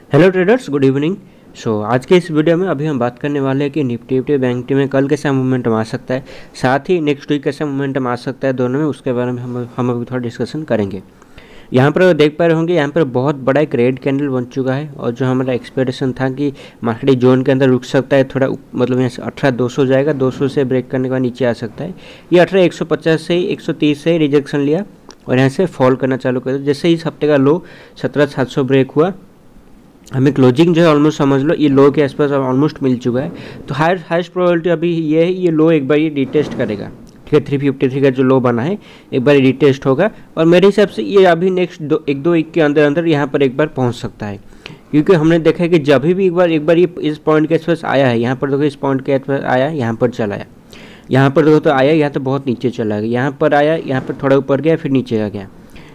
Hello traders, good evening. आज के इस वीडियो में अभी हम बात करने वाले हैं कि निफ्टी बैंक निफ्टी में कल कैसा मोमेंटम आ सकता है, साथ ही नेक्स्ट वीक कैसा मोमेंटम आ सकता है, दोनों में उसके बारे में हम अभी थोड़ा डिस्कशन करेंगे। यहाँ पर देख पा रहे होंगे, यहाँ पर बहुत बड़ा एक रेड कैंडल बन चुका है और जो हमारा एक्सपेक्टेशन था कि मार्केट जोन के अंदर रुक सकता है, थोड़ा मतलब यहाँ से 18,200 जाएगा, 200 से ब्रेक करने के बाद नीचे आ सकता है। ये 18,150 से 130 से रिजेक्शन लिया और यहाँ से फॉल करना चालू कर दिया। जैसे इस हफ्ते का लो 17,700 ब्रेक हुआ, हमें क्लोजिंग जो है ऑलमोस्ट समझ लो ये लो के आसपास ऑलमोस्ट मिल चुका है। तो हाईएस्ट प्रोबेबिलिटी अभी ये है, ये लो एक बार ये रिटेस्ट करेगा। ठीक है, 353 का जो लो बना है एक बार रिटेस्ट होगा और मेरे हिसाब से ये अभी नेक्स्ट एक दो वीक के अंदर अंदर यहाँ पर एक बार पहुँच सकता है, क्योंकि हमने देखा है कि जब भी एक बार ये इस पॉइंट के आसपास आया है, यहाँ पर देखो इस पॉइंट के आसपास आया, यहाँ पर चला आया, यहाँ पर देखो तो आया, यहाँ तो बहुत नीचे चला गया, यहाँ पर आया, यहाँ पर थोड़ा ऊपर गया, फिर नीचे आ गया।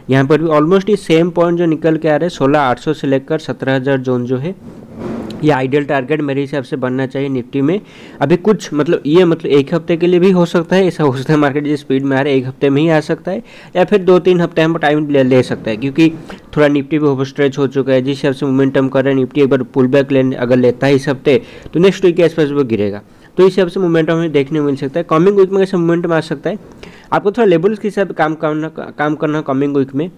यहाँ पर भी ऑलमोस्ट ये सेम पॉइंट जो निकल के आ रहे हैं 16,800 से लेकर 17,000 जोन जो है, ये आइडियल टारगेट मेरे हिसाब से बनना चाहिए निफ्टी में। अभी कुछ मतलब ये मतलब एक हफ्ते के लिए भी हो सकता है, ऐसा हो सकता है मार्केट जिस स्पीड में आ रहा है एक हफ्ते में ही आ सकता है, या फिर 2-3 हफ्ते हम टाइम ले सकता है, क्योंकि थोड़ा निफ्टी भी ओवर स्ट्रेच हो चुका है। जिस हिसाब से मोमेंटम कर रहा है निफ्टी, एक बार पुल बैक अगर लेता है इस हफ्ते तो नेक्स्ट वीक के आसपास वो गिरेगा। तो इस हिसाब से मोमेंटम हमें देखने को मिल सकता है। कमिंग वीक में कैसे मोमेंटम आ सकता है, आपको थोड़ा लेवल्स के हिसाब काम करना कमिंग वीक में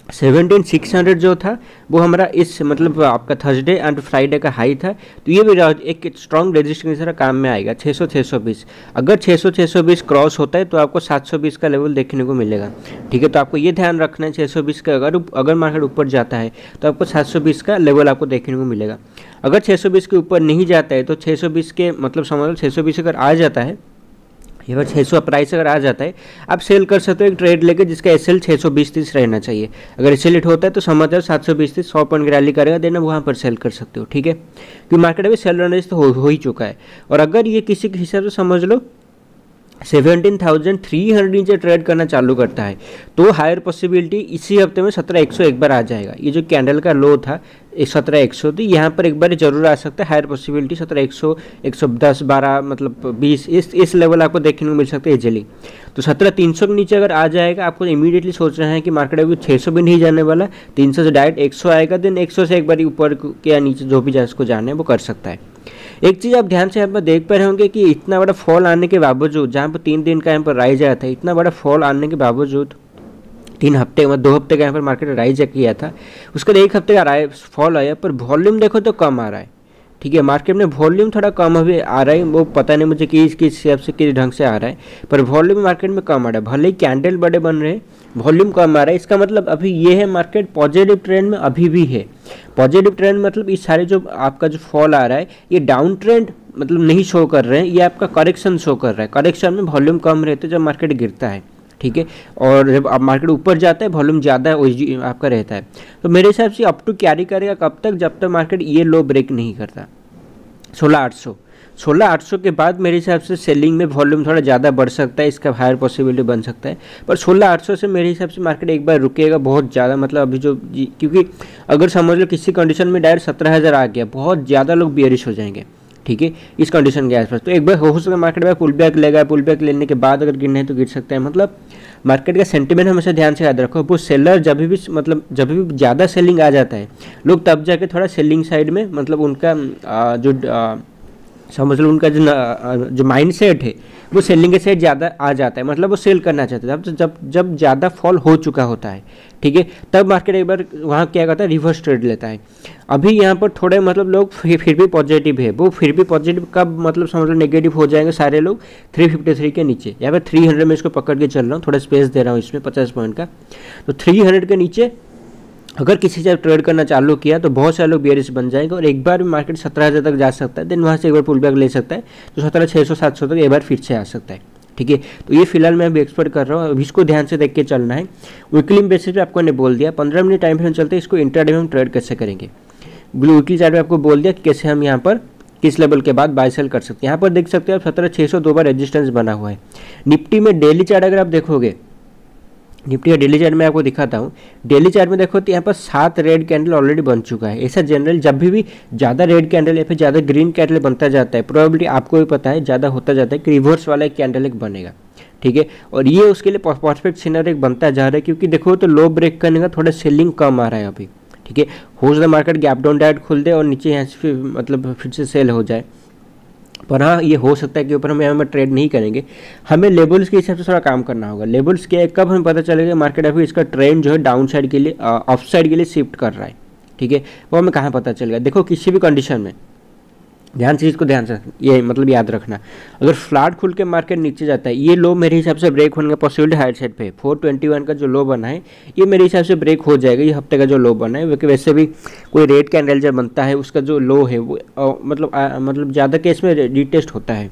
17,600 जो था वो हमारा इस मतलब आपका थर्सडे एंड फ्राइडे का हाई था, तो ये भी एक स्ट्रॉन्ग रेजिस्टेंस की तरह काम में आएगा। 600-620 अगर 600-620 क्रॉस होता है तो आपको 720 का लेवल देखने को मिलेगा। ठीक है, तो आपको ये ध्यान रखना है 620 का अगर मार्केट ऊपर जाता है तो आपको 720 का लेवल आपको देखने को मिलेगा। अगर 620 के ऊपर नहीं जाता है तो 620 के मतलब समझ लो 620 अगर आ जाता है, ये बार 600 प्राइस अगर आ जाता है, आप सेल कर सकते हो एक ट्रेड लेके जिसका एसएल 620-30 रहना चाहिए। अगर एसएल हिट होता है तो समझ जाओ 720-30 100 पॉइंट की रैली करेगा, देना वहाँ पर सेल कर सकते हो। ठीक है, क्योंकि मार्केट अभी सेल रन तो हो ही चुका है। और अगर ये किसी के हिसाब से समझ लो 17,300 नीचे ट्रेड करना चालू करता है तो हायर पॉसिबिलिटी इसी हफ्ते में 17,100 एक बार आ जाएगा। ये जो कैंडल का लो था 17,100 थी, यहाँ पर एक बार जरूर आ सकता है। हायर पॉसिबिलिटी 17,100, 110, 12 मतलब 20 इस लेवल आपको देखने को मिल सकता है इजीली। तो 17,300 के नीचे अगर आ जाएगा, आपको इमीडिएटली सोचना है कि मार्केट अभी 600 भी नहीं जाने वाला, 300 से डायरेक्ट 100 आएगा, देन 100 से एक बार ऊपर या नीचे जो भी जिसको जाना है वो कर सकता है। एक चीज़ आप ध्यान से यहाँ पर देख पा रहे होंगे कि इतना बड़ा फॉल आने के बावजूद, जहाँ पर 3 दिन का यहाँ पर राइज आया था, इतना बड़ा फॉल आने के बावजूद 3 हफ्ते मतलब 2 हफ्ते का यहाँ पर मार्केट राइज किया था, उसके बाद 1 हफ्ते का फॉल आया, पर वॉल्यूम देखो तो कम आ रहा है। ठीक है, मार्केट में वॉल्यूम थोड़ा कम अभी आ रहा है, वो पता नहीं मुझे किस हिसाब से किस ढंग से आ रहा है, पर वॉल्यूम मार्केट में कम आ रहा है। भले ही कैंडल बड़े बन रहे हैं, वॉल्यूम कम आ रहा है। इसका मतलब अभी ये है मार्केट पॉजिटिव ट्रेंड में अभी भी है। पॉजिटिव ट्रेंड मतलब इस सारे जो आपका जो फॉल आ रहा है ये डाउन ट्रेंड मतलब नहीं शो कर रहे हैं, ये आपका करेक्शन शो कर रहा है। करेक्शन में वॉल्यूम कम रहते जब मार्केट गिरता है। ठीक है, और जब आप मार्केट ऊपर जाता है वॉल्यूम ज़्यादा आपका रहता है। तो मेरे हिसाब से अप टू कैरी करेगा कब तक, जब तक मार्केट ये लो ब्रेक नहीं करता 16,800 के बाद मेरे हिसाब से सेलिंग में वॉल्यूम थोड़ा ज़्यादा बढ़ सकता है, इसका हायर पॉसिबिलिटी बन सकता है। पर 16,800 से मेरे हिसाब से मार्केट एक बार रुकेगा बहुत ज़्यादा, मतलब अभी जो क्योंकि अगर समझ लो किसी कंडीशन में डायरेक्ट 17,000 आ गया, बहुत ज़्यादा लोग बियरिश हो जाएंगे। ठीक है, इस कंडीशन के आसपास तो एक बार हो सकता है मार्केट में पुल बैक लेगा, पुल बैक लेने के बाद अगर गिरना है तो गिर सकता है। मतलब मार्केट का सेंटीमेंट हमेशा ध्यान से याद रखो, वो सेलर जब भी ज़्यादा सेलिंग आ जाता है, लोग तब जाके थोड़ा सेलिंग साइड में मतलब उनका समझ लो उनका जो माइंड सेट है वो सेलिंग के साइड ज़्यादा आ जाता है, मतलब वो सेल करना चाहते हैं जब ज़्यादा फॉल हो चुका होता है। ठीक है, तब मार्केट एक बार वहाँ क्या करता है, रिवर्स ट्रेड लेता है। अभी यहाँ पर थोड़े मतलब लोग फिर भी पॉजिटिव है, वो फिर भी पॉजिटिव कब मतलब समझ लो नेगेटिव हो जाएंगे सारे लोग 353 के नीचे। यहाँ पर 300 में इसको पकड़ के चल रहा हूँ, थोड़ा स्पेस दे रहा हूँ इसमें 50 पॉइंट का। तो 300 के नीचे अगर किसी से ट्रेड करना चालू किया तो बहुत सारे लोग बियरिश बन जाएंगे और एक बार भी मार्केट 17,000 तक जा सकता है, देन वहाँ से एक बार पुल बैक ले सकता है, तो 17,600-700 तक एक बार फिर से आ सकता है। ठीक है, तो ये फिलहाल मैं अभी एक्सपेक्ट कर रहा हूँ, अभी इसको ध्यान से देख के चलना है। वीकली बेसिस पे आपको ने बोल दिया 15 मिनट टाइम फ्रेम चलते हैं, इसको इंट्राडे में हम ट्रेड कैसे करेंगे। वीकली चार्ट में आपको बोल दिया कि कैसे हम यहाँ पर किस लेवल के बाद बाय सेल कर सकते हैं। यहाँ पर देख सकते हैं आप 17,600 दो बार रेजिस्टेंस बना हुआ है। निफ्टी में डेली चार्ट अगर आप देखोगे, निफ्टी का डेली चार्ट में आपको दिखाता हूँ, डेली चार्ट में देखो तो यहाँ पर 7 रेड कैंडल ऑलरेडी बन चुका है। ऐसा जनरल जब भी ज़्यादा रेड कैंडल या फिर ज़्यादा ग्रीन कैंडल बनता जाता है, प्रोबेबिलिटी आपको भी पता है ज़्यादा होता जाता है कि रिवर्स वाला एक कैंडल एक बनेगा। ठीक है, और ये उसके लिए परफेक्ट सिनेरियो एक बनता जा रहा है, क्योंकि देखो तो लो ब्रेक करने का थोड़ा सेलिंग कम आ रहा है अभी। ठीक है। हो सकता है मार्केट गैप डाउन डायरेक्ट खुल दे और नीचे यहाँ से फिर मतलब फिर से सेल हो जाए, पर हाँ ये हो सकता है कि ऊपर हम यहाँ में ट्रेड नहीं करेंगे, हमें लेवल्स के हिसाब से थोड़ा काम करना होगा। लेवल्स क्या है, कब हमें पता चलेगा मार्केट अभी इसका ट्रेंड जो है डाउन साइड के लिए अप साइड के लिए शिफ्ट कर रहा है, ठीक है, वो हमें कहाँ पता चलेगा। देखो किसी भी कंडीशन में ध्यान से इसको ध्यान से ये मतलब याद रखना, अगर फ्लैट खुल के मार्केट नीचे जाता है, ये लो मेरे हिसाब से ब्रेक होने का पॉसिबिलिटी हायर साइड पे 421 का जो लो बना है ये मेरे हिसाब से ब्रेक हो जाएगा। ये हफ्ते का जो लो बना है, वैसे भी कोई रेड कैंडल जब बनता है उसका जो लो है वो मतलब ज़्यादा केस में रिटेस्ट होता है।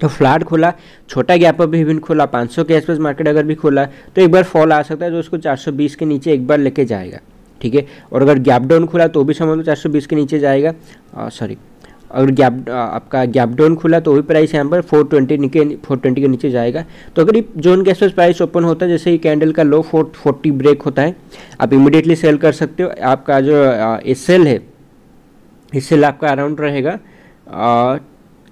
तो फ्लैट खुला, छोटा गैप अप भी खुला, 500 के आसपास मार्केट अगर भी खुला तो एक बार फॉल आ सकता है जो उसको 420 के नीचे एक बार लेके जाएगा, ठीक है। और अगर गैप डाउन खुला तो भी समझ लो 420 के नीचे जाएगा, अगर आपका गैप डाउन खुला तो वही प्राइस यहाँ पर 420 के नीचे जाएगा। तो अगर ये जोन के आसपास प्राइस ओपन होता है, जैसे ही कैंडल का लो 440 ब्रेक होता है, आप इमीडिएटली सेल कर सकते हो। आपका जो एसएल है, एसएल आपका अराउंड रहेगा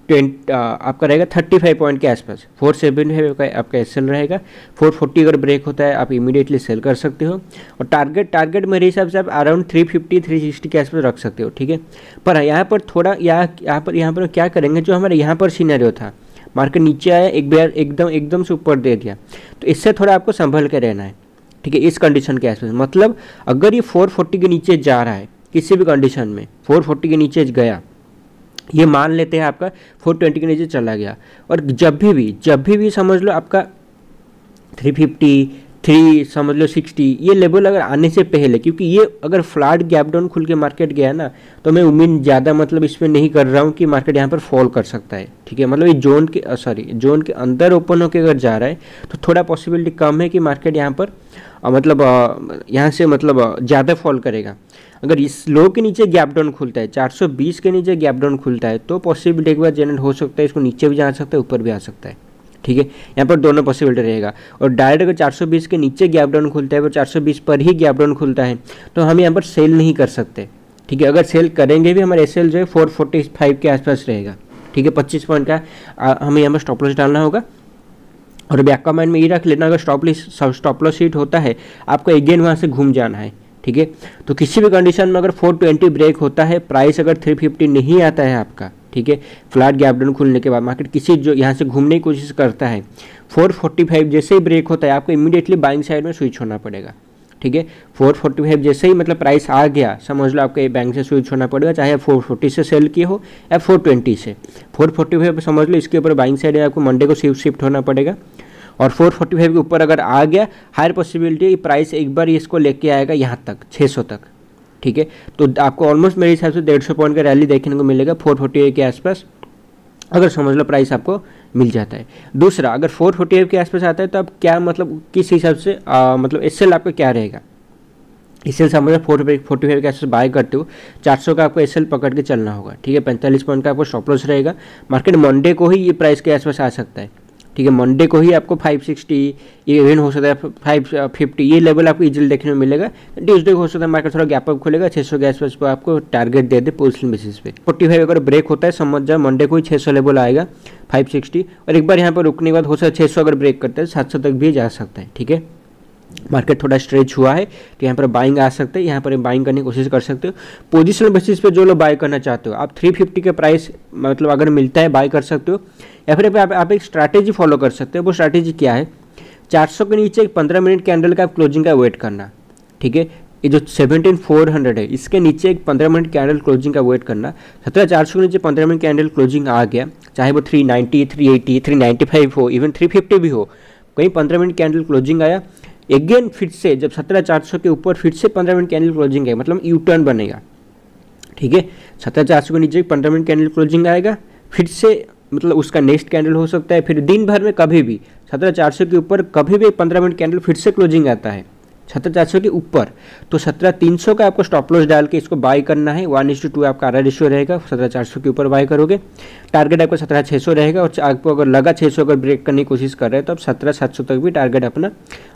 आपका रहेगा 35 पॉइंट के आसपास, 475 का आपका एसएल रहेगा। 440 अगर ब्रेक होता है आप इमीडिएटली सेल कर सकते हो। और टारगेट मेरे हिसाब से आप अराउंड 350-360 के आसपास रख सकते हो, ठीक है। पर यहाँ पर थोड़ा यहाँ पर क्या करेंगे, जो हमारे यहाँ पर सिनेरियो था, मार्केट नीचे आया एक बार एकदम से ऊपर दे दिया, तो इससे थोड़ा आपको संभल के रहना है, ठीक है, इस कंडीशन के आसपास। मतलब अगर ये 440 के नीचे जा रहा है किसी भी कंडीशन में, 440 के नीचे गया, ये मान लेते हैं आपका 420 के नीचे चला गया, और जब भी समझ लो आपका 353 समझ लो 60 ये लेवल अगर आने से पहले, क्योंकि ये अगर फ्लैट गैप डाउन खुल के मार्केट गया ना, तो मैं उम्मीद ज़्यादा मतलब इसमें नहीं कर रहा हूँ कि मार्केट यहाँ पर फॉल कर सकता है, ठीक है। मतलब ये जोन के अंदर ओपन होकर अगर जा रहा है तो थोड़ा पॉसिबिलिटी कम है कि मार्केट यहाँ पर यहाँ से ज़्यादा फॉल करेगा। अगर इस लो के नीचे गैप डाउन खुलता है, 420 के नीचे गैप डाउन खुलता है, तो पॉसिबिलिटी एक बार जनरेट हो सकता है, इसको नीचे भी जा सकता है ऊपर भी आ सकता है, ठीक है। यहाँ पर दोनों पॉसिबिलिटी रहेगा। और डायरेक्ट अगर 420 के नीचे गैप डाउन खुलता है, वो 420 पर ही गैप डाउन खुलता है, तो हम यहाँ पर सेल नहीं कर सकते, ठीक है। अगर सेल करेंगे भी हमारे एसएल जो है 445 के आसपास रहेगा, ठीक है। 25 पॉइंट का हमें यहाँ पर स्टॉप लॉस डालना होगा। और बैक का माइंड में ये रख लेना, अगर स्टॉप लॉस हिट होता है आपको अगेन वहाँ से घूम जाना है, ठीक है। तो किसी भी कंडीशन में अगर 420 ब्रेक होता है, प्राइस अगर 350 नहीं आता है आपका, ठीक है, फ्लैट गैप डाउन खुलने के बाद मार्केट किसी जो यहाँ से घूमने की कोशिश करता है, 445 जैसे ही ब्रेक होता है आपको इमीडिएटली बाइंग साइड में स्विच होना पड़ेगा, ठीक है। 445 जैसे ही प्राइस आ गया, समझ लो आपको बैंक से स्विच होना पड़ेगा, चाहे 440 से सेल किए हो या 420 से। 445 समझ लो इसके ऊपर बाइंग साइड में आपको मंडे को शिफ्ट होना पड़ेगा। और 445 के ऊपर अगर आ गया, हायर पॉसिबिलिटी प्राइस एक बार इसको लेके आएगा यहाँ तक 600 तक, ठीक है। तो आपको ऑलमोस्ट मेरे हिसाब से 150 पॉइंट का रैली देखने को मिलेगा 448 के आसपास, अगर समझ लो प्राइस आपको मिल जाता है। दूसरा, अगर 448 के आसपास आता है तो आप क्या किस हिसाब से एसएल आपका क्या रहेगा, एसएल समझ लो 445 के आसपास बाय करते हो, 400 का आपको एसएल पकड़ के चलना होगा, ठीक है। 45 पॉइंट का आपको स्टॉप लॉस रहेगा। मार्केट मंडे को ही ये प्राइस के आसपास आ सकता है, ठीक है। मंडे को ही आपको 560 इवन हो सकता है 550 ये लेवल आपको इजीली देखने में मिलेगा। ट्यूसडे को हो सकता है मार्केट थोड़ा गैप अप खुलेगा, 600 के आसपास पर आपको टारगेट दे दे पोजिशन बेसिस पे। 45 अगर ब्रेक होता है समझ जाए मंडे को ही 600 लेवल आएगा 560, और एक बार यहाँ पर रुकने के बाद हो सकता है 600 अगर ब्रेक करता है 700 तक भी जा सकता है, ठीक है। मार्केट थोड़ा स्ट्रेच हुआ है तो यहाँ पर बाइंग आ सकते हैं, यहाँ पर बाइंग करने की कोशिश कर सकते हो। पोजिशनल बेसिस पे जो लोग बाय करना चाहते हो, आप 350 के प्राइस अगर मिलता है बाय कर सकते हो, या फिर आप एक स्ट्रैटेजी फॉलो कर सकते हो। वो स्ट्रैटेजी क्या है, 400 के नीचे एक 15 मिनट कैंडल का आप क्लोजिंग का वेट करना, ठीक है। ये जो 17400 है इसके नीचे एक 15 मिनट कैंडल क्लोजिंग का वेट करना। 17400 के नीचे 15 मिनट कैंडल क्लोजिंग आ गया, चाहे वो 390, 380, 395 हो, इवन 350 भी हो, कहीं 15 मिनट कैंडल क्लोजिंग आया, अगेन फिर से जब 17400 के ऊपर फिर से 15 मिनट कैंडल क्लोजिंग है, मतलब यू टर्न बनेगा, ठीक है। 17400 के नीचे 15 मिनट कैंडल क्लोजिंग आएगा, फिर से उसका नेक्स्ट कैंडल हो सकता है, फिर दिन भर में कभी भी 17400 के ऊपर कभी भी 15 मिनट कैंडल फिर से क्लोजिंग आता है 17400 के ऊपर, तो 17300 का आपको स्टॉप लॉस डाल के इसको बाय करना है। 1:2 आपका आर रेशियो रहेगा, 17400 के ऊपर बाय करोगे। टारगेट आपको 17600 रहेगा, और आपको अगर लगा 600 अगर ब्रेक करने की कोशिश कर रहे हैं तो आप 17700 तक भी टारगेट अपना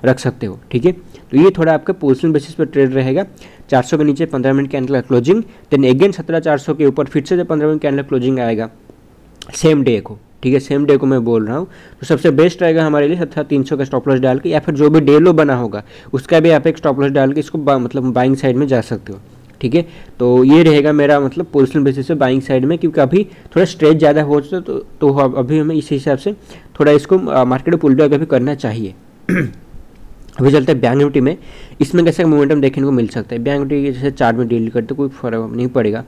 रख सकते हो, ठीक है। तो ये थोड़ा आपका पोजिशनल बेसिस पर ट्रेड रहेगा। 400 के नीचे 15 मिनट कैंडल का क्लोजिंग, देन अगेन 17400 के ऊपर फिर से जब 15 मिनट कैंडल क्लोजिंग आएगा, सेम डे को, ठीक है, सेम डे को मैं बोल रहा हूँ। तो सबसे बेस्ट रहेगा हमारे लिए 17,300 का स्टॉप लॉस डाल के, या फिर जो भी डे लो बना होगा उसका भी आप एक स्टॉप लॉस डाल के इसको मतलब बाइंग साइड में जा सकते हो, ठीक है। तो ये रहेगा मेरा मतलब पोजिशनल बेसिस से बाइंग साइड में, क्योंकि अभी थोड़ा स्ट्रेच ज़्यादा हो जाता तो अभी हमें इस हिसाब से थोड़ा इसको मार्केट में पुल बैक अभी करना चाहिए। अभी चलते हैं बैंक निफ्टी में, इसमें कैसे मोमेंटम देखने को मिल सकता है। बैंक निफ्टी जैसे चार्ट में डील करते कोई फर्क नहीं पड़ेगा।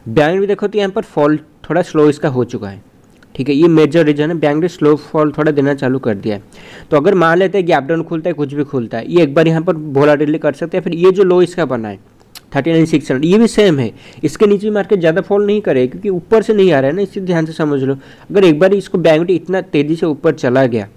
बैंक निफ्टी देखो तो यहाँ पर फॉल थोड़ा स्लो इसका हो चुका है, ठीक है, ये मेजर रीजन है। बैंक ने स्लो फॉल थोड़ा देना चालू कर दिया है। तो अगर मान लेते हैं गैप डाउन खुलता है, कुछ भी खुलता है, ये एक बार यहाँ पर वोलेटिलिटी कर सकते हैं। फिर ये जो लो इसका बना है 39,600, ये भी सेम है, इसके नीचे मार्केट ज़्यादा फॉल नहीं करे क्योंकि ऊपर से नहीं आ रहा है ना, इसे ध्यान से समझ लो। अगर एक बार इसको बैंक निफ्टी इतना तेज़ी से ऊपर चला गया,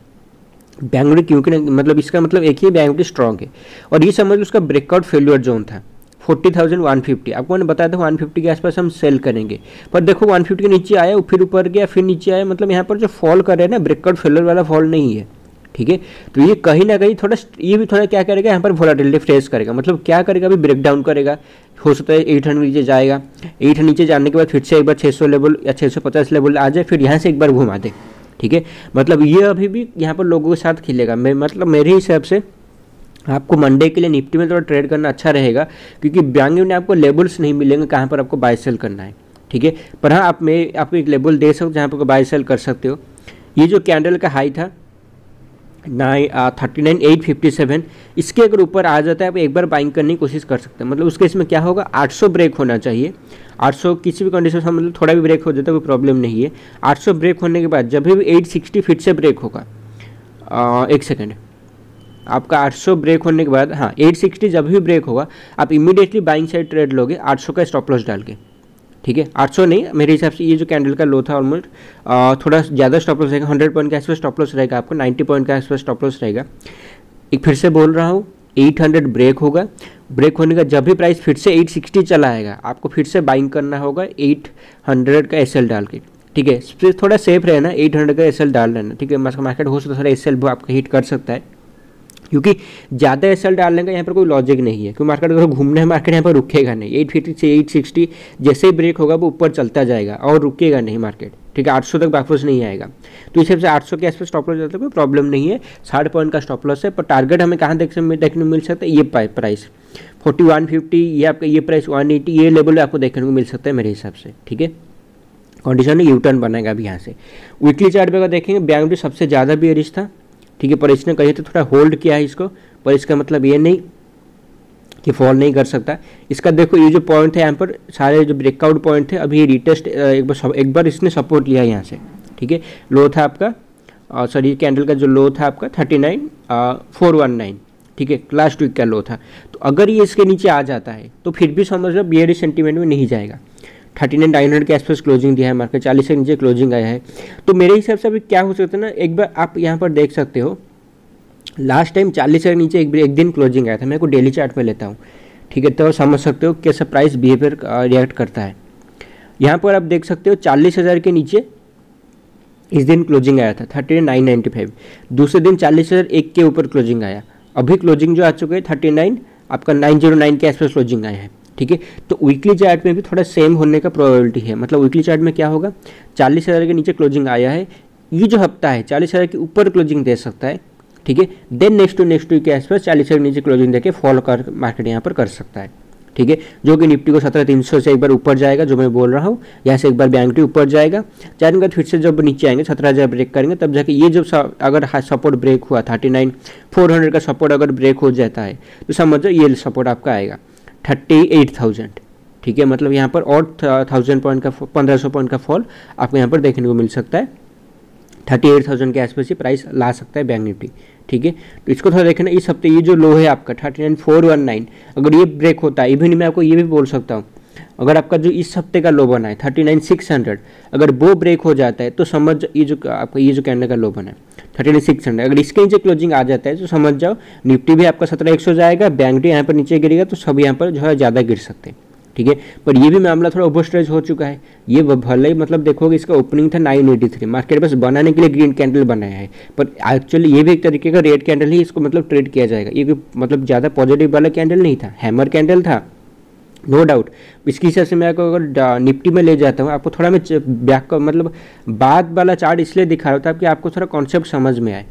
बैंक निफ्टी क्योंकि मतलब इसका मतलब एक ही बैंक निफ्टी स्ट्रॉन्ग है, और ये समझ लो उसका ब्रेकआउट फेल्यूर जोन था 40,150। आपको मैंने बताया था 150 के आसपास हम सेल करेंगे, पर देखो 150 के नीचे आया, फिर ऊपर गया, फिर नीचे आया, मतलब यहाँ पर जो फॉल कर रहे हैं ना, ब्रेकआउट फेल्यूर वाला फॉल नहीं है, ठीक है। तो ये कहीं ना कहीं थोड़ा, ये भी थोड़ा क्या करेगा, यहाँ पर वोलेटिलिटी फेस करेगा, मतलब क्या करेगा, अभी ब्रेक डाउन करेगा, हो सकता है 800 नीचे जाएगा, 800 नीचे जाने के बाद फिर से एक बार 600 लेवल या 650 लेवल आ जाए, फिर यहाँ से एक बार घुमा दे, ठीक है। मतलब ये अभी भी यहाँ पर लोगों के साथ खिलेगा। मतलब मेरे हिसाब से आपको मंडे के लिए निफ्टी में थोड़ा ट्रेड करना अच्छा रहेगा, क्योंकि बैंक में आपको लेबल्स नहीं मिलेंगे कहाँ पर आपको बाय सेल करना है, ठीक है। पर हाँ, आपको एक लेबल दे सकते हो जहाँ पर बाय सेल कर सकते हो। ये जो कैंडल का हाई था 39,857, इसके अगर ऊपर आ जाता है आप एक बार बाइंग करने की कोशिश कर सकते हैं। मतलब उसके इसमें क्या होगा, 800 ब्रेक होना चाहिए। 800 किसी भी कंडीशन से मतलब थोड़ा भी ब्रेक हो जाता है कोई प्रॉब्लम नहीं है। 800 ब्रेक होने के बाद जब भी 860 फिर से ब्रेक होगा, एक सेकेंड, आपका 800 ब्रेक होने के बाद, हाँ 860 जब भी ब्रेक होगा आप इमीडिएटली बाइंग साइड ट्रेड लोगे 800 का स्टॉप लॉस डाल के, ठीक है। 800 नहीं, मेरे हिसाब से ये जो कैंडल का लो था ऑलमोस्ट थोड़ा ज़्यादा स्टॉप लॉस रहेगा, 100 पॉइंट के आसपास स्टॉप लॉस रहेगा, आपको 90 पॉइंट के आसपास स्टॉप लॉस रहेगा। एक फिर से बोल रहा हूँ, 800 ब्रेक होगा, ब्रेक होने का जब भी प्राइस फिर से 860 चला आएगा, आपको फिर से बाइंग करना होगा 800 का एसएल डाल के, ठीक है। फिर थोड़ा सेफ रहना, 800 का एसएल डाल लेना, ठीक है। मार्केट हो सकता है थोड़ा एसएल आपका हिट कर सकता है, क्योंकि ज़्यादा एसएल डालने का यहाँ पर कोई लॉजिक नहीं है, क्योंकि मार्केट अगर घूमना है, मार्केट यहाँ पर रुकेगा नहीं। 850 से 860 जैसे ही ब्रेक होगा वो ऊपर चलता जाएगा और रुकेगा नहीं मार्केट, ठीक है। 800 तक वापस नहीं आएगा, तो इस हिसाब से 800 के आसपास स्टॉप लॉस जाता है, कोई प्रॉब्लम नहीं है। 60 पॉइंट का स्टॉप लॉस है, पर टारगेट हमें कहाँ देखने को मिल सकता है, ये प्राइस 4150, ये आपका ये प्राइस 180, ये लेवल आपको देखने को मिल सकता है मेरे हिसाब से, ठीक है। कंडीशन में यू टर्न बनेगा अभी यहाँ से। वीकली चार्ट पे अगर देखेंगे, बैंक निफ्टी सबसे ज़्यादा बेयरिश था, ठीक है, पर इसने कहीं तो थोड़ा होल्ड किया है इसको, पर इसका मतलब ये नहीं कि फॉल नहीं कर सकता। इसका देखो ये जो पॉइंट है यहाँ पर, सारे जो ब्रेकआउट पॉइंट थे, अभी रिटेस्ट एक बार इसने सपोर्ट लिया यहाँ से, ठीक है। लो था आपका सॉरी कैंडल का जो लो था आपका 39,419, ठीक है, लास्ट वीक का लो था। तो अगर ये इसके नीचे आ जाता है तो फिर भी समझ लो बेयरिश सेंटीमेंट में नहीं जाएगा। 39,900 के आसपास क्लोजिंग दिया है मार्केट, 40 से नीचे क्लोजिंग आया है। तो मेरे हिसाब से अभी क्या हो सकता है ना, एक बार आप यहाँ पर देख सकते हो, लास्ट टाइम 40 से नीचे एक दिन क्लोजिंग आया था। मैं को डेली चार्ट पे लेता हूँ, ठीक है, तो समझ सकते हो कैसा प्राइस बिहेवियर रिएक्ट करता है। यहाँ पर आप देख सकते हो 40,000 के नीचे इस दिन क्लोजिंग आया था 39,995, दूसरे दिन 40,001 के ऊपर क्लोजिंग आया। अभी क्लोजिंग जो आ चुका है 39 आपका 909 के आसपास क्लोजिंग आया है, ठीक है। तो वीकली चार्ट में भी थोड़ा सेम होने का प्रोबेबिलिटी है। मतलब वीकली चार्ट में क्या होगा, 40,000 के नीचे क्लोजिंग आया है, ये जो हफ्ता है 40,000 के ऊपर क्लोजिंग दे सकता है, ठीक है। देन नेक्स्ट वीक के आसपास 40,000 के नीचे क्लोजिंग देके फॉलो कर मार्केट यहाँ पर कर सकता है, ठीक है। जो कि निफ्टी को 17,300 से एक बार ऊपर जाएगा, जो मैं बोल रहा हूँ, यहाँ से एक बार बैंक निफ्टी ऊपर जाएगा, जाने के बाद फिर से जब नीचे आएंगे 17,000 ब्रेक करेंगे, तब जाके ये जब अगर सपोर्ट ब्रेक हुआ 39,400 का सपोर्ट अगर ब्रेक हो जाता है तो समझो ये सपोर्ट आपका आएगा 38,000, ठीक है। मतलब यहाँ पर और 1000 पॉइंट का 1500 पॉइंट का फॉल आपको यहाँ पर देखने को मिल सकता है। 38,000 के आसपास ही प्राइस ला सकता है बैंक निफ्टी, ठीक है। तो इसको थोड़ा देखना, इस हफ्ते ये जो लो है आपका 39,419, अगर ये ब्रेक होता है, इवन मैं आपको ये भी बोल सकता हूँ, अगर आपका जो इस हफ्ते का लो बना है 39,600, अगर वो ब्रेक हो जाता है तो समझ ये जो आपका ये जो कैंडल का लो बना है 39,600, अगर इसके नीचे क्लोजिंग आ जाता है तो समझ जाओ निफ्टी भी आपका 17,100 जाएगा, बैंक निफ्टी यहाँ पर नीचे गिरेगा, तो सब यहाँ पर जो है ज़्यादा गिर सकते हैं, ठीक है। पर ये भी मामला थोड़ा ओवरस्ट्रेच हो चुका है। ये भले ही मतलब देखोगे इसका ओपनिंग था 983, मार्केट बस बनाने के लिए ग्रीन कैंडल बनाया है, पर एक्चुअली ये भी एक तरीके का रेड कैंडल ही इसको मतलब ट्रेड किया जाएगा। ये मतलब ज़्यादा पॉजिटिव वाला कैंडल नहीं था, हैमर कैंडल था, नो डाउट। इसके हिसाब से मैं आपको अगर निफ्टी में ले जाता हूँ, आपको थोड़ा मैं बैक का मतलब बाद वाला चार्ट इसलिए दिखा रहा था कि आपको थोड़ा कॉन्सेप्ट समझ में आए,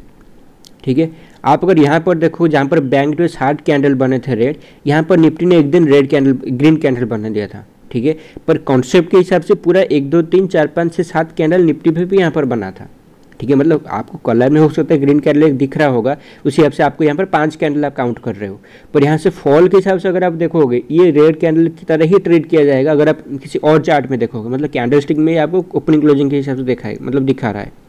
ठीक है। आप अगर यहाँ पर देखो, जहाँ पर बैंक निफ्टी 60 कैंडल बने थे रेड, यहाँ पर निफ्टी ने एक दिन रेड कैंडल, ग्रीन कैंडल बनने दिया था, ठीक है। पर कॉन्सेप्ट के हिसाब से पूरा 1 2 3 4 5 6 7 कैंडल निफ्टी पे भी यहाँ पर बना था, ठीक है। मतलब आपको कलर में हो सकता है ग्रीन कैंडल एक दिख रहा होगा, उसी हिसाब से आपको यहाँ पर 5 कैंडल आप काउंट कर रहे हो। पर यहाँ से फॉल के हिसाब से अगर आप देखोगे, ये रेड कैंडल की तरह ही ट्रेड किया जाएगा अगर आप किसी और चार्ट में देखोगे। मतलब कैंडल स्टिक में आपको ओपनिंग क्लोजिंग के हिसाब से देखा है, मतलब दिखा रहा है।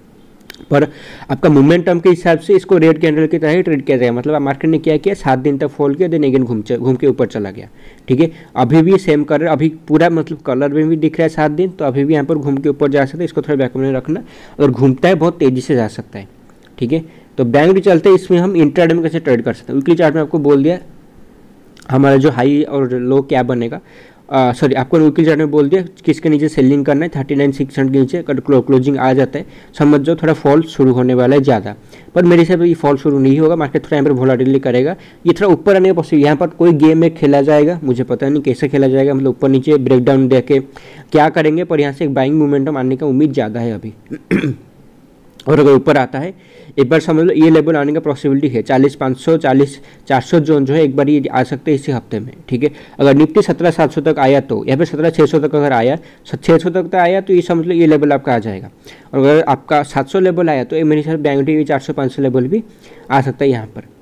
पर आपका मोमेंटम के हिसाब से इसको रेड कैंडल की तरह ही ट्रेड किया जाएगा। मतलब मार्केट ने क्या किया, 7 दिन तक फॉल किया, देन अगेन घूम के ऊपर चला गया, ठीक है। अभी भी सेम कर रहा है, अभी पूरा मतलब कलर में भी दिख रहा है 7 दिन, तो अभी भी यहाँ पर घूम के ऊपर जा सकता है। इसको थोड़ा बैक में रखना, अगर घूमता है बहुत तेज़ी से जा सकता है, ठीक है। तो बैंक भी चलते हैं, इसमें हम इंट्राडे में कैसे ट्रेड कर सकते हैं। वीकली चार्ट में आपको बोल दिया हमारा जो हाई और लो क्या बनेगा, सॉरी आपको वीकली चार्ट में बोल दिया किसके नीचे सेलिंग करना है। 39,600 के नीचे अगर क्लोजिंग आ जाता है, समझ जाओ थोड़ा फॉल शुरू होने वाला है ज़्यादा। पर मेरे हिसाब से ये फॉल शुरू नहीं होगा, मार्केट थोड़ा यहाँ पर वोलेटिलिटी करेगा। ये थोड़ा ऊपर आने का पॉसिबल, यहाँ पर कोई गेम में खेला जाएगा, मुझे पता नहीं कैसे खेला जाएगा, मतलब ऊपर नीचे ब्रेकडाउन दे के क्या करेंगे। पर यहाँ से एक बाइंग मोमेंटम आने का उम्मीद ज़्यादा है अभी। और अगर ऊपर आता है, एक बार समझ लो ये लेवल आने का पॉसिबिलिटी है। 40,500 40,400 जोन जो है एक बार ये आ सकते हैं इसी हफ्ते में, ठीक है। अगर निफ्टी 17,700 तक आया तो, यहाँ पे 17,600 तक अगर आया, 600 तक आया तो ये समझ लो ये लेवल आपका आ जाएगा। और अगर आपका 700 लेवल आया तो ये मेरे हिसाब से बैंक निफ्टी 400-500 लेवल भी आ सकता है यहाँ पर।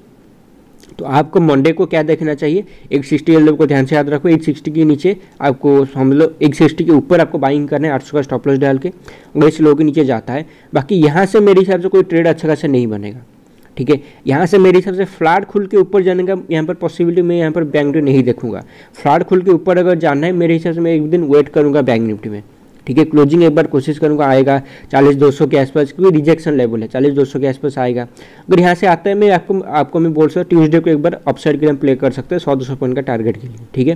तो आपको मंडे को क्या देखना चाहिए, 160 लेवल को ध्यान से याद रखो। 160 के नीचे आपको समझ लो 160 के ऊपर आपको बाइंग करना है 800 का स्टॉप लॉस डाल के, अगर इस लो के नीचे जाता है। बाकी यहाँ से मेरे हिसाब से कोई ट्रेड अच्छा खासा नहीं बनेगा, ठीक है। यहाँ से मेरे हिसाब से फ्लैट खुल के ऊपर जाने का यहाँ पर पॉसिबिलिटी मैं यहाँ पर बैंक निफ्टी नहीं देखूंगा। फ्लैट खुल के ऊपर अगर जाना है मेरे हिसाब से मैं एक दिन वेट करूँगा बैंक निफ्टी में, ठीक है। क्लोजिंग एक बार कोशिश करूंगा आएगा 40,200 के आसपास, क्योंकि रिजेक्शन लेवल है 40,200 के आसपास आएगा। अगर यहाँ से आता है मैं आपको मैं बोल सकता हूँ ट्यूसडे को एक बार अपसाइड के लिए प्ले कर सकते हैं 100-200 पॉइंट का टारगेट के लिए, ठीक है।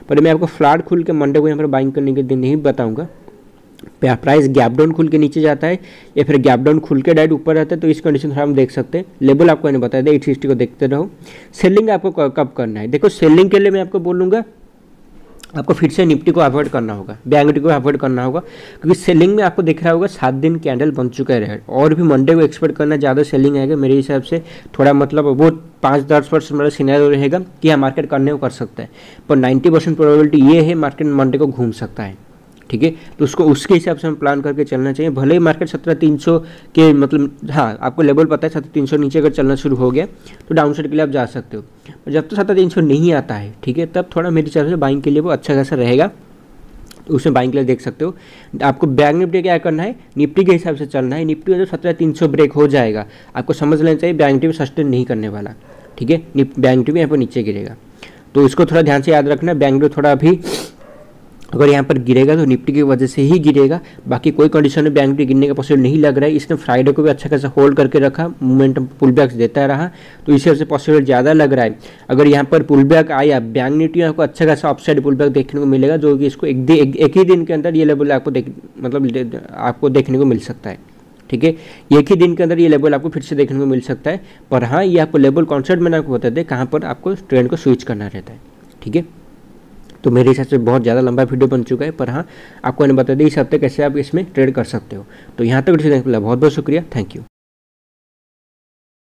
पर मैं आपको फ्लैट खुल के मंडे को यहाँ पर बाइंग करने के दिन नहीं बताऊँगा। प्राइस गैप डाउन खुल के नीचे जाता है या फिर गैप डाउन खुल के डायरेक्ट ऊपर रहता है, तो इस कंडीशन में हम देख सकते हैं। लेवल आपको मैंने बताया था 860 को देखते रहो। सेलिंग आपको कब करना है, देखो सेलिंग के लिए मैं आपको बोलूँगा आपको फिर से निफ्टी को अवॉइड करना होगा, बैंक निफ्टी को अवॉइड करना होगा, क्योंकि सेलिंग में आपको दिख रहा होगा 7 दिन कैंडल बन चुका है और भी मंडे को एक्सपेक्ट करना ज़्यादा सेलिंग आएगा मेरे हिसाब से। थोड़ा मतलब वो 5-10% मेरा सिनेरियो रहेगा कि हाँ मार्केट करने को कर सकता है, पर 90% प्रोबेबिलिटी ये है मार्केट मंडे को घूम सकता है, ठीक है। तो उसके हिसाब से हम प्लान करके चलना चाहिए। भले ही मार्केट 17,300 के मतलब हाँ आपको लेवल पता है 17,300 नीचे अगर चलना शुरू हो गया तो डाउन साइड के लिए आप जा सकते हो। और जब तक 17,300 नहीं आता है, ठीक है, तब थोड़ा मेरे हिसाब से बाइंग के लिए वो अच्छा खासा रहेगा, तो उसमें बाइंग के लिए देख सकते हो। आपको बैंक निफ्टी क्या करना है, निफ्टी के हिसाब से चलना है। निफ्टी में जो 17,300 ब्रेक हो जाएगा आपको समझ लेना चाहिए बैंक निफ्टी सस्टेन नहीं करने वाला, ठीक है। बैंक निफ्टी यहाँ पर नीचे गिरेगा, तो इसको थोड़ा ध्यान से याद रखना। बैंक निफ्टी थोड़ा अभी अगर यहाँ पर गिरेगा तो निफ्टी की वजह से ही गिरेगा, बाकी कोई कंडीशन में बैंक निफ्टी गिरने का पॉसिबल नहीं लग रहा है। इसने फ्राइडे को भी अच्छा खासा होल्ड करके रखा, मोमेंटम पुल बैक्स देता रहा, तो इस वजह से पॉसिबल ज़्यादा लग रहा है। अगर यहाँ पर पुल बैक आया बैंक निफ्टी आपको अच्छा खासा अपसाइड पुल बैक देखने को मिलेगा, जो कि इसको एक ही दिन के अंदर ये लेवल आपको आपको देखने को मिल सकता है, ठीक है। एक ही दिन के अंदर ये लेवल आपको फिर से देखने को मिल सकता है। पर हाँ ये आपको लेवल कॉन्सेप्ट मैंने आपको बता दें कहाँ पर आपको ट्रेंड को स्विच करना रहता है, ठीक है। तो मेरे हिसाब से बहुत ज़्यादा लंबा वीडियो बन चुका है, पर हाँ आपको मैंने बता दिया इस हफ्ते कैसे आप इसमें ट्रेड कर सकते हो। तो यहाँ तक देखने के लिए बहुत बहुत शुक्रिया, थैंक यू।